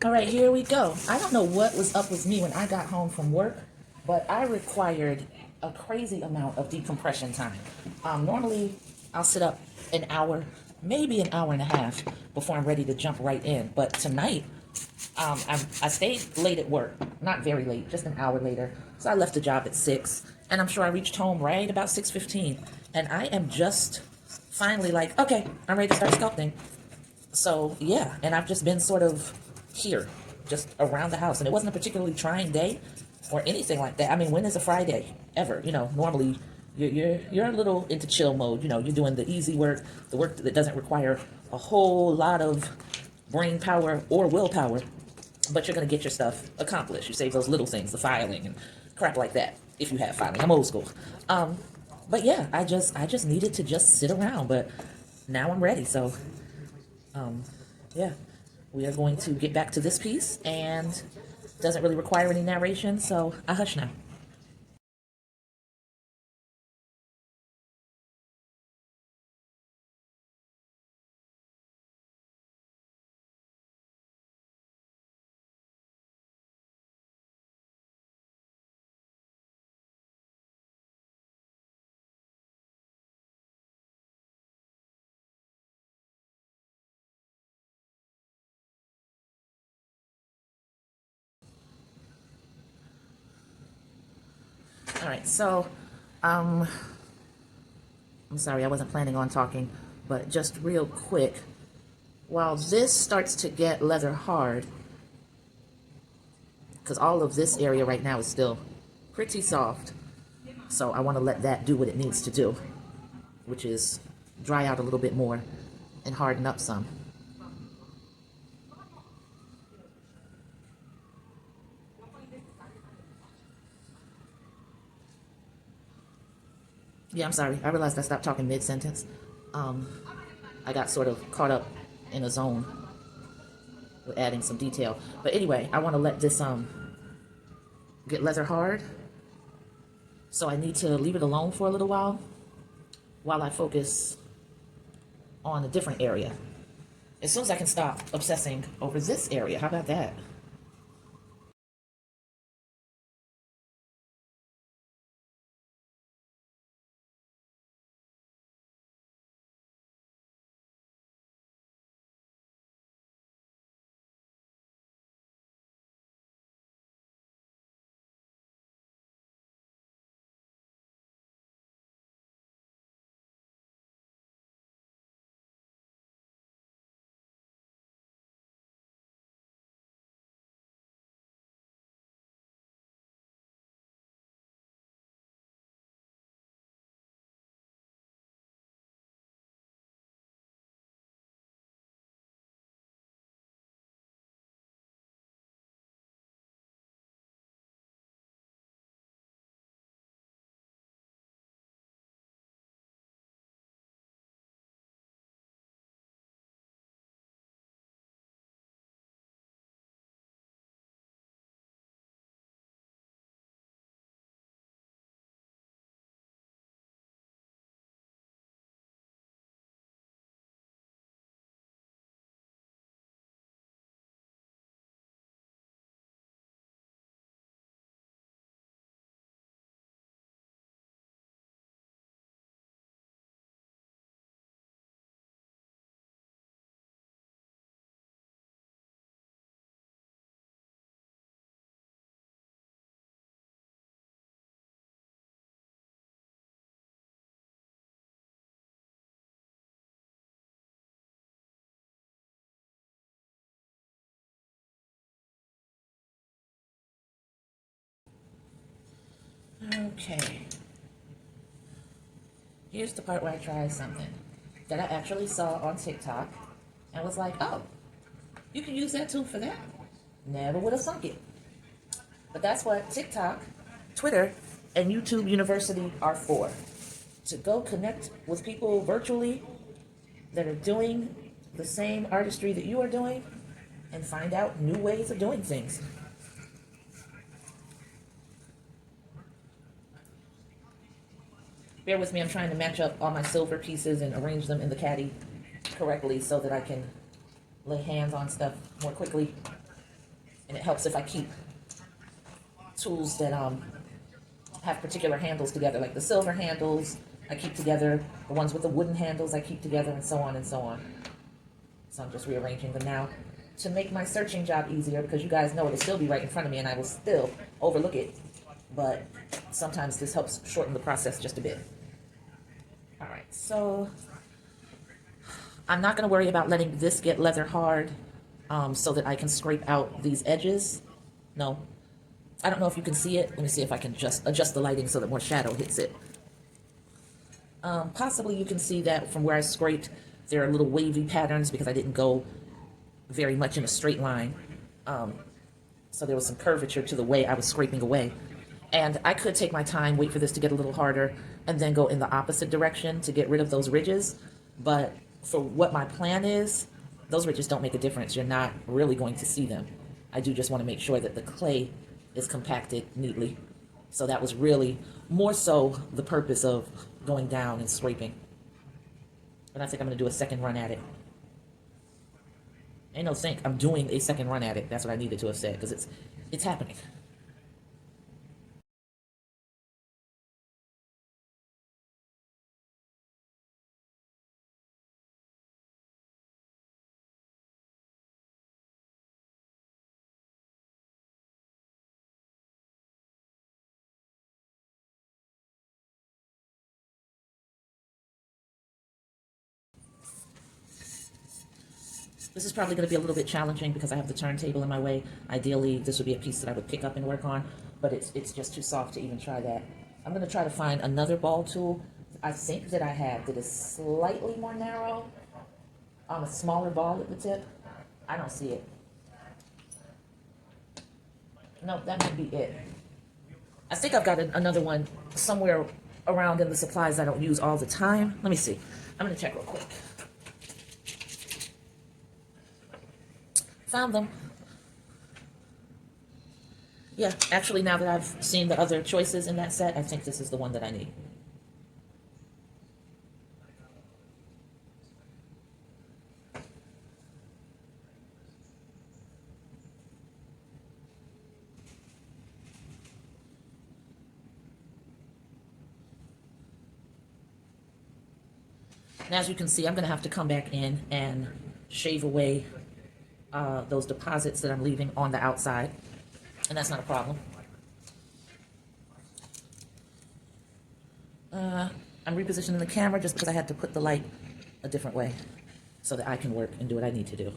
All right, here we go. I don't know what was up with me when I got home from work, but I required a crazy amount of decompression time. Normally, I'll sit up an hour, maybe an hour and a half before I'm ready to jump right in. But tonight, I stayed late at work, not very late, just an hour later. So I left the job at 6, and I'm sure I reached home right about 6:15. And I am just finally like, okay, I'm ready to start sculpting. So yeah, and I've just been sort of here, just around the house, and it wasn't a particularly trying day or anything like that. I mean, when is a Friday ever? Normally you're a little into chill mode. You're doing the easy work, the work that doesn't require a whole lot of brain power or willpower, but you're gonna get your stuff accomplished. You save those little things, the filing and crap like that, if you have filing. I'm old school. But yeah, I just needed to just sit around, but now I'm ready. So yeah, we are going to get back to this piece, and doesn't really require any narration, so I hush now. All right, so um, I'm sorry, I wasn't planning on talking, but just real quick, while this starts to get leather hard, because all of this area right now is still pretty soft, so I want to let that do what it needs to do, which is dry out a little bit more and harden up some. Yeah, I'm sorry. I realized I stopped talking mid-sentence. Um, I got sort of caught up in a zone with adding some detail. But anyway, I want to let this get leather hard. So I need to leave it alone for a little while I focus on a different area. As soon as I can stop obsessing over this area. How about that? Okay. Here's the part where I tried something that I actually saw on TikTok and was like, oh, you can use that tool for that. Never would have thunk it. But that's what TikTok, Twitter, and YouTube University are for. To go connect with people virtually that are doing the same artistry that you are doing and find out new ways of doing things. Bear with me, I'm trying to match up all my silver pieces and arrange them in the caddy correctly so that I can lay hands on stuff more quickly. And it helps if I keep tools that have particular handles together, like the silver handles I keep together, the ones with the wooden handles I keep together, and so on and so on. So I'm just rearranging them now to make my searching job easier, because you guys know it'll still be right in front of me and I will still overlook it. But sometimes this helps shorten the process just a bit. All right, so I'm not going to worry about letting this get leather hard so that I can scrape out these edges. No, I don't know if you can see it. Let me see if I can just adjust the lighting so that more shadow hits it. Possibly you can see that from where I scraped, there are little wavy patterns because I didn't go very much in a straight line. So there was some curvature to the way I was scraping away. And I could take my time, wait for this to get a little harder, and then go in the opposite direction to get rid of those ridges. But for what my plan is, those ridges don't make a difference. You're not really going to see them. I do just want to make sure that the clay is compacted neatly. So that was really more so the purpose of going down and scraping. And I think I'm going to do a second run at it. Ain't no think, I'm doing a second run at it. That's what I needed to have said, because it's happening. This is probably going to be a little bit challenging because I have the turntable in my way. Ideally, this would be a piece that I would pick up and work on, but it's just too soft to even try that. I'm going to try to find another ball tool. I think that I have that is slightly more narrow, on a smaller ball at the tip. I don't see it. No, that might be it. I think I've got another one somewhere around in the supplies I don't use all the time. Let me see. I'm going to check real quick. Found them. Yeah, actually, now that I've seen the other choices in that set, I think this is the one that I need. And as you can see, I'm going to have to come back in and shave away those deposits that I'm leaving on the outside. And that's not a problem. I'm repositioning the camera just because I had to put the light a different way so that I can work and do what I need to do.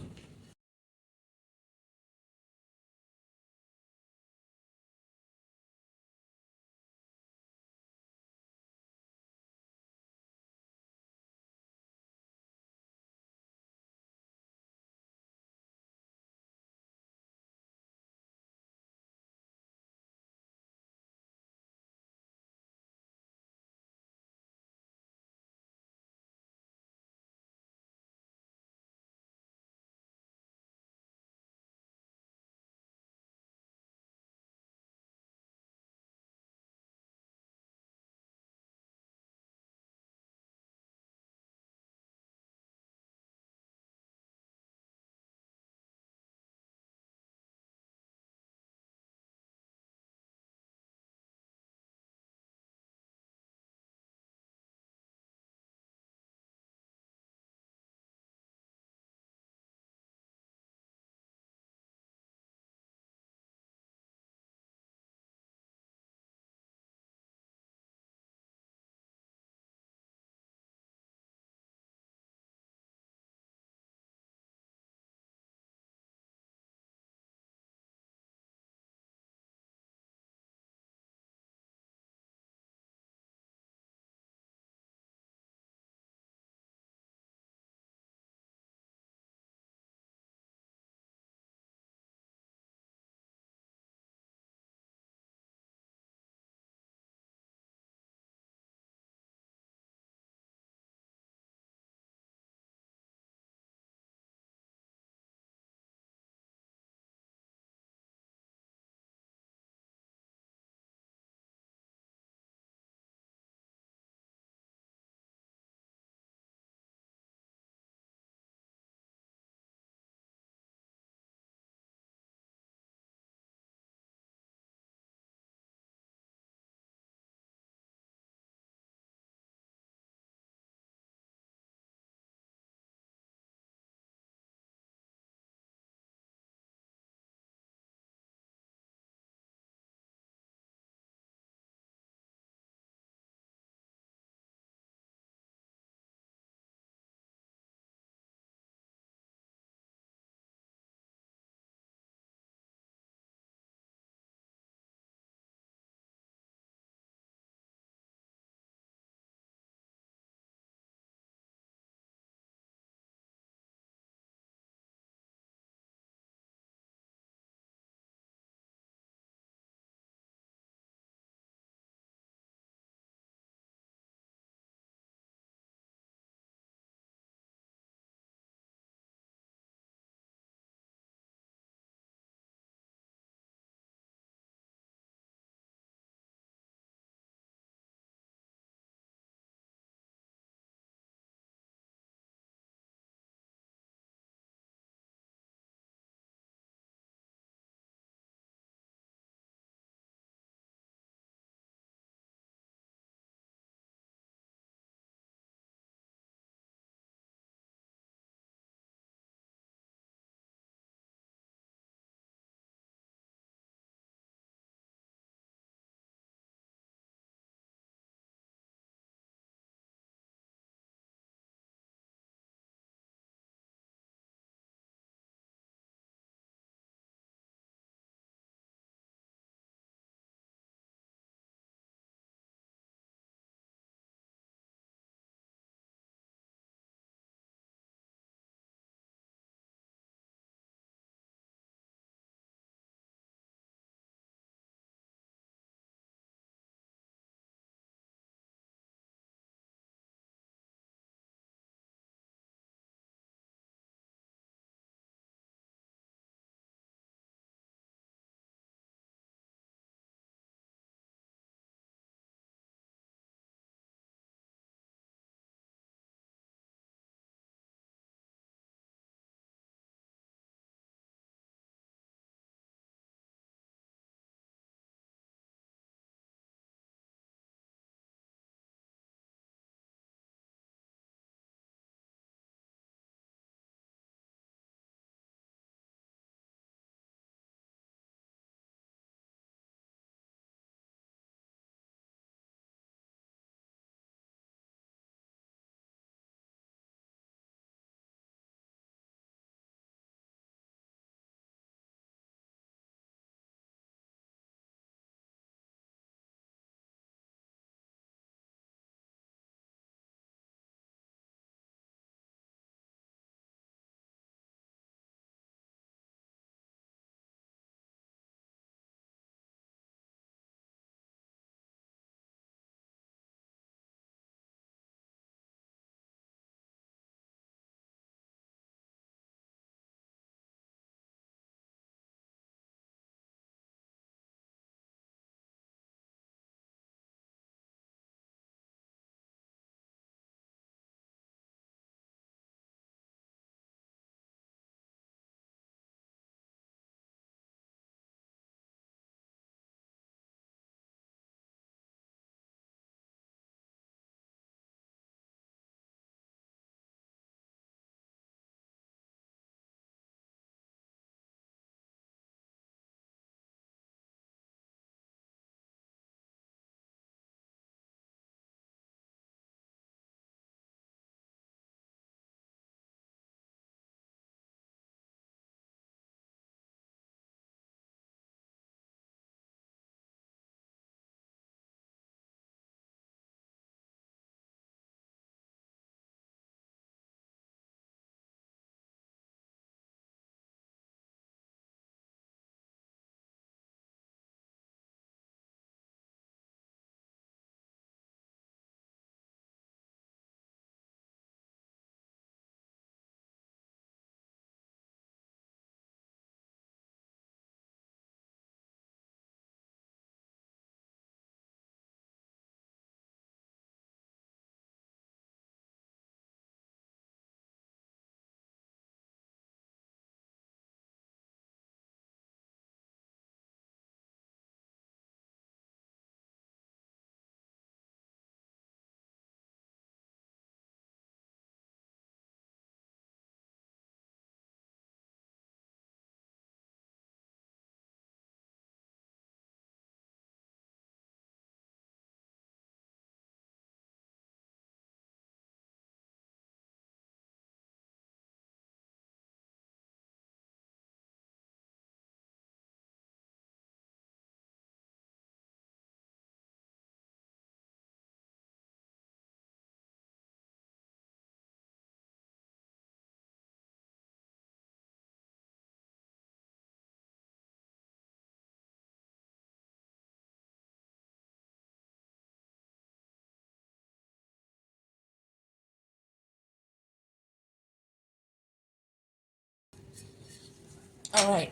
All right,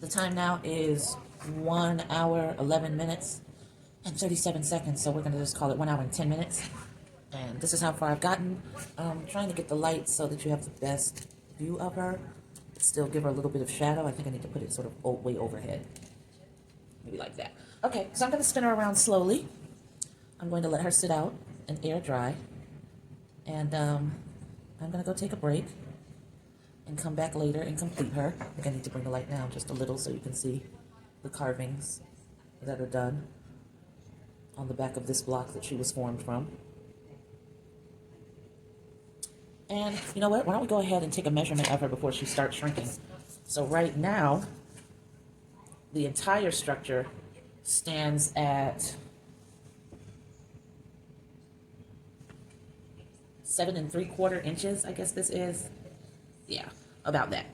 the time now is 1 hour, 11 minutes, and 37 seconds. So we're going to just call it 1 hour and 10 minutes. And this is how far I've gotten. Trying to get the light so that you have the best view of her. Still give her a little bit of shadow. I think I need to put it sort of way overhead. Maybe like that. Okay, so I'm going to spin her around slowly. I'm going to let her sit out and air dry. And I'm going to go take a break and come back later and complete her. I think I need to bring the light down just a little so you can see the carvings that are done on the back of this block that she was formed from. And you know what? Why don't we go ahead and take a measurement of her before she starts shrinking? So right now, the entire structure stands at 7 3/4 inches, I guess this is. Yeah, about that.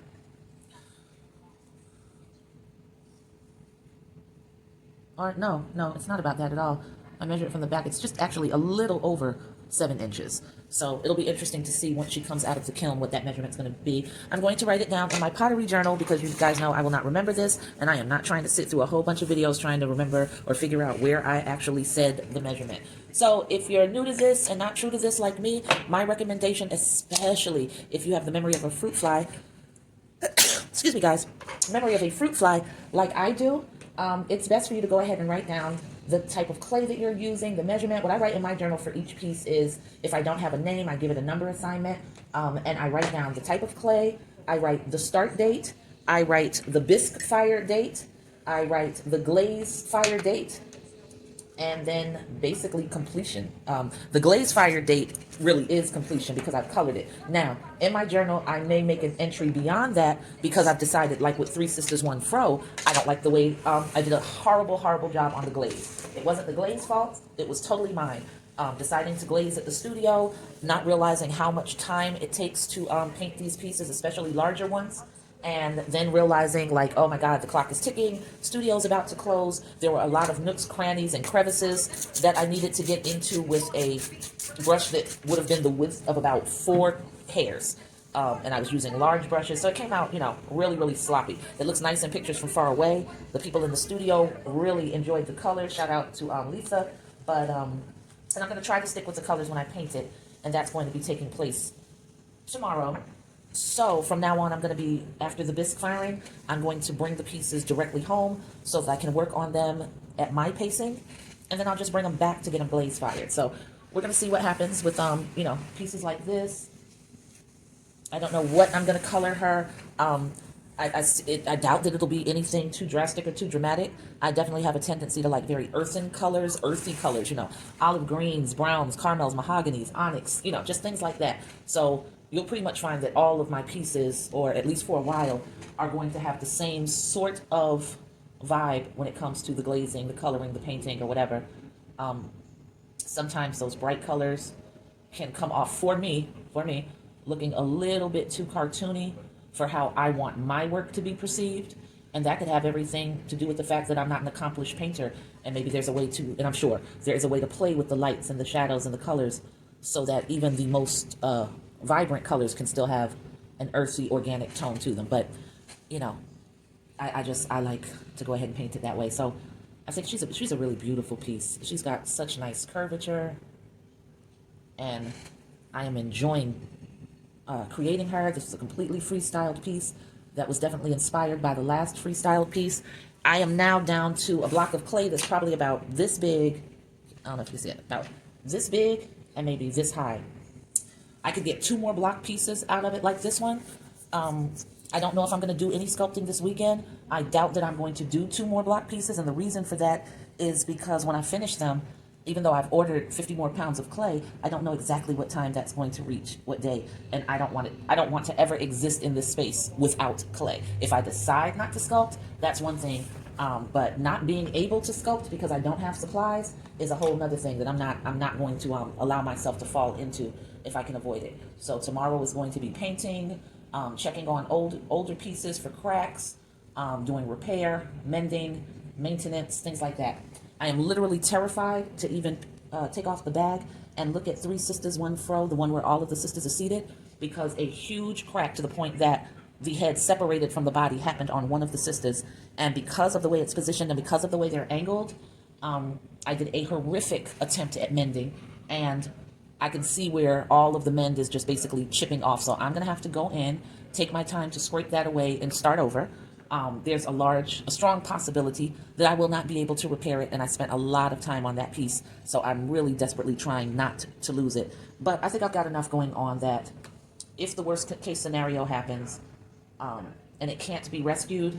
Or no, it's not about that at all. I measured it from the back. It's just actually a little over 7 inches. So it'll be interesting to see once she comes out of the kiln what that measurement's going to be. I'm going to write it down in my pottery journal because you guys know I will not remember this, and I am not trying to sit through a whole bunch of videos trying to remember or figure out where I actually said the measurement. So if you're new to this and not true to this like me, my recommendation, especially if you have the memory of a fruit fly, excuse me guys, memory of a fruit fly like I do, it's best for you to go ahead and write down the type of clay that you're using, the measurement. What I write in my journal for each piece is, if I don't have a name, I give it a number assignment, and I write down the type of clay, I write the start date, I write the bisque fire date, I write the glaze fire date, and then basically completion. The glaze fire date really is completion because I've colored it. Now, in my journal, I may make an entry beyond that because I've decided, like with Three Sisters, One Fro, I don't like the way, I did a horrible job on the glaze. It wasn't the glaze fault, it was totally mine. Deciding to glaze at the studio, not realizing how much time it takes to paint these pieces, especially larger ones. And then realizing, like, oh my God, the clock is ticking, studio's about to close. There were a lot of nooks, crannies, and crevices that I needed to get into with a brush that would have been the width of about 4 hairs. And I was using large brushes, so it came out, really sloppy. It looks nice in pictures from far away. The people in the studio really enjoyed the colors. Shout out to Lisa. But, and I'm going to try to stick with the colors when I paint it, and that's going to be taking place tomorrow. So from now on, I'm going to be, after the bisque firing, I'm going to bring the pieces directly home so that I can work on them at my pacing, and then I'll just bring them back to get them glaze fired. So we're going to see what happens with, pieces like this. I don't know what I'm going to color her. I doubt that it'll be anything too drastic or too dramatic. I definitely have a tendency to like very earthy colors, olive greens, browns, caramels, mahoganies, onyx, just things like that. So you'll pretty much find that all of my pieces, or at least for a while, are going to have the same sort of vibe when it comes to the glazing, the coloring, the painting, or whatever. Sometimes those bright colors can come off, for me, looking a little bit too cartoony for how I want my work to be perceived. And that could have everything to do with the fact that I'm not an accomplished painter, and maybe there's a way to, and I'm sure there is a way to play with the lights and the shadows and the colors so that even the most vibrant colors can still have an earthy, organic tone to them. But, I like to go ahead and paint it that way. So I think she's a really beautiful piece. She's got such nice curvature, and I am enjoying creating her. This is a completely freestyled piece that was definitely inspired by the last freestyle piece. I am now down to a block of clay that's probably about this big. I don't know if you see it, about this big and maybe this high. I could get 2 more block pieces out of it like this one. I don't know if I'm going to do any sculpting this weekend. I doubt that I'm going to do 2 more block pieces, and the reason for that is because when I finish them, even though I've ordered 50 more pounds of clay, I don't know exactly what time that's going to reach, what day, and I don't want to ever exist in this space without clay. If I decide not to sculpt, that's one thing, but not being able to sculpt because I don't have supplies is a whole nother thing that I'm not going to allow myself to fall into if I can avoid it. So tomorrow is going to be painting, checking on older pieces for cracks, doing repair, mending, maintenance, things like that. I am literally terrified to even take off the bag and look at Three Sisters, One Fro, the one where all of the sisters are seated, because a huge crack to the point that the head separated from the body happened on one of the sisters. And because of the way it's positioned and because of the way they're angled, I did a horrific attempt at mending, and I can see where all of the mend is just basically chipping off. So I'm going to have to go in, take my time to scrape that away and start over. There's a strong possibility that I will not be able to repair it, and I spent a lot of time on that piece, so I'm really desperately trying not to lose it. But I think I've got enough going on that if the worst case scenario happens, and it can't be rescued,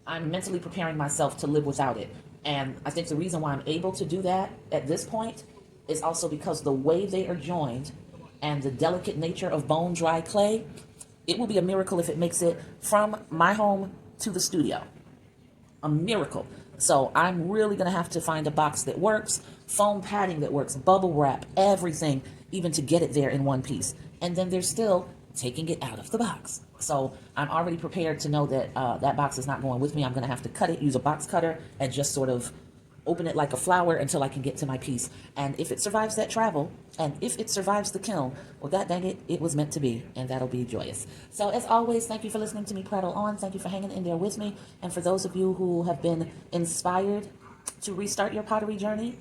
I'm mentally preparing myself to live without it. And I think the reason why I'm able to do that at this point is also because the way they are joined and the delicate nature of bone dry clay, it will be a miracle if it makes it from my home to the studio. A miracle. So I'm really going to have to find a box that works, foam padding that works, bubble wrap, everything, even to get it there in one piece. And then there's still taking it out of the box. So I'm already prepared to know that that box is not going with me. I'm going to have to cut it, use a box cutter, and just sort of open it like a flower until I can get to my piece. And if it survives that travel, and if it survives the kiln, well, god dang it, it was meant to be, and that'll be joyous. So as always, thank you for listening to me prattle on. Thank you for hanging in there with me. And for those of you who have been inspired to restart your pottery journey,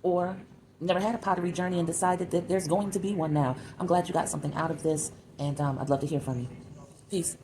or never had a pottery journey and decided that there's going to be one now, I'm glad you got something out of this, and I'd love to hear from you. Peace.